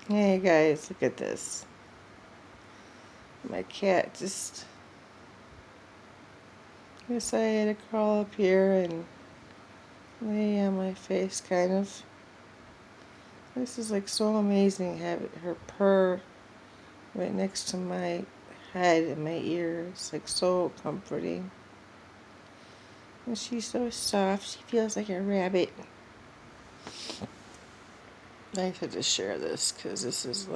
Hey guys, look at this. My cat just decided to crawl up here and lay on my face, kind of. This is like so amazing, having her purr right next to my head and my ear. It's like so comforting. And she's so soft, she feels like a rabbit. I had to share this because this is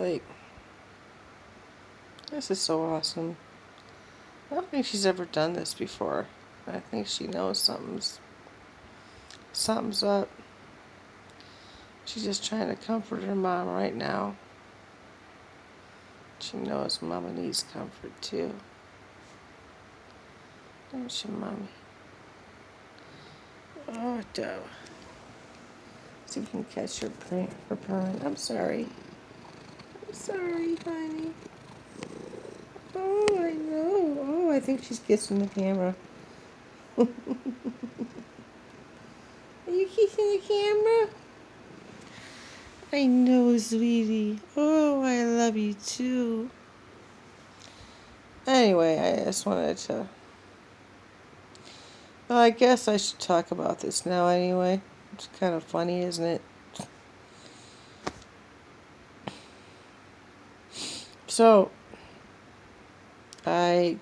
so awesome. I don't think she's ever done this before. I think she knows something's up. She's just trying to comfort her mom right now. She knows Mama needs comfort too. Don't you, Mommy? Oh, Doe. See if you can catch her purring. I'm sorry. I'm sorry, honey. Oh, I know. Oh, I think she's kissing the camera. Are you kissing the camera? I know, sweetie. Oh, I love you too. Anyway, I just wanted to... Well, I guess I should talk about this now anyway. It's kind of funny, isn't it? So, I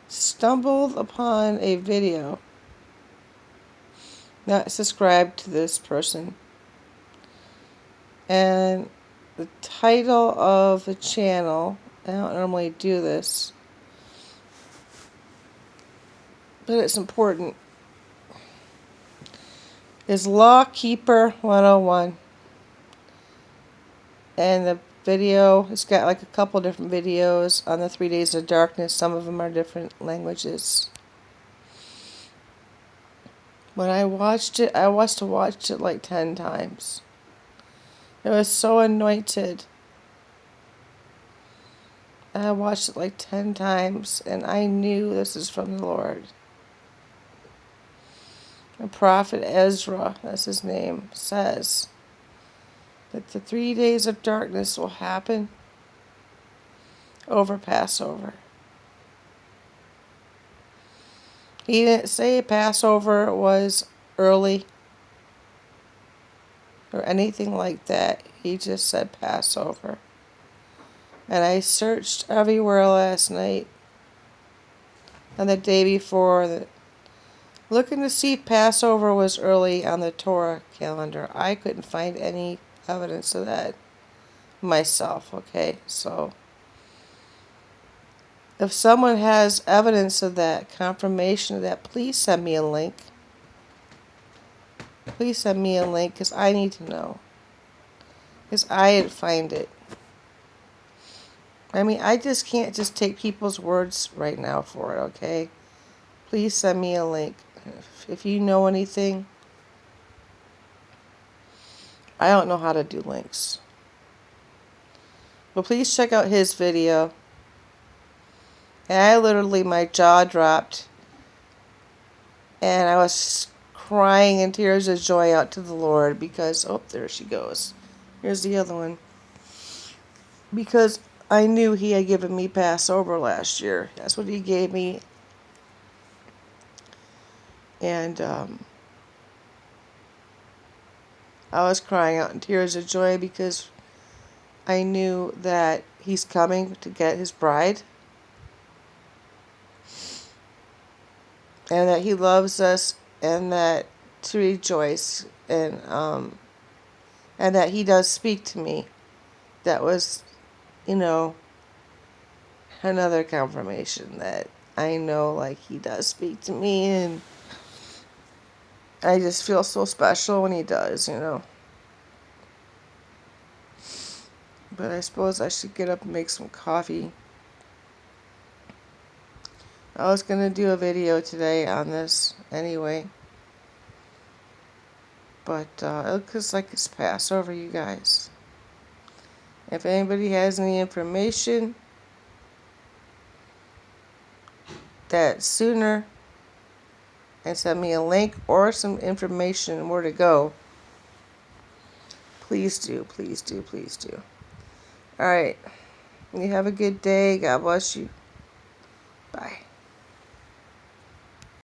stumbled upon a video, not subscribed to this person, and the title of the channel, I don't normally do this, but it's important, is Law Keeper 101. And the video, it's got like a couple different videos on the 3 Days of Darkness. Some of them are different languages. When I watched it, I must have watched it like 10 times. It was so anointed. I watched it like 10 times, and I knew this is from the Lord. The prophet Ezra, that's his name, says that the 3 days of darkness will happen over Passover. He didn't say Passover was early or anything like that. He just said Passover. And I searched everywhere last night and the day before, looking to see if Passover was early on the Torah calendar. I couldn't find any evidence of that myself, okay? So, if someone has evidence of that, confirmation of that, please send me a link. Please send me a link because I need to know. Because I didn't find it. I mean, I just can't just take people's words right now for it, okay? Please send me a link. If you know anything, I don't know how to do links. But please check out his video. And I literally, my jaw dropped. And I was crying in tears of joy out to the Lord because, oh, there she goes. Here's the other one. Because I knew he had given me Passover last year. That's what he gave me. And I was crying out in tears of joy because I knew that he's coming to get his bride. And that he loves us and that to rejoice and that he does speak to me. That was, another confirmation that I know, like, he does speak to me, and I just feel so special when he does, But I suppose I should get up and make some coffee. I was going to do a video today on this anyway. But it looks like it's Passover, you guys. If anybody has any information that sooner, and send me a link or some information where to go, please do, please do, please do. All right. You have a good day. God bless you. Bye.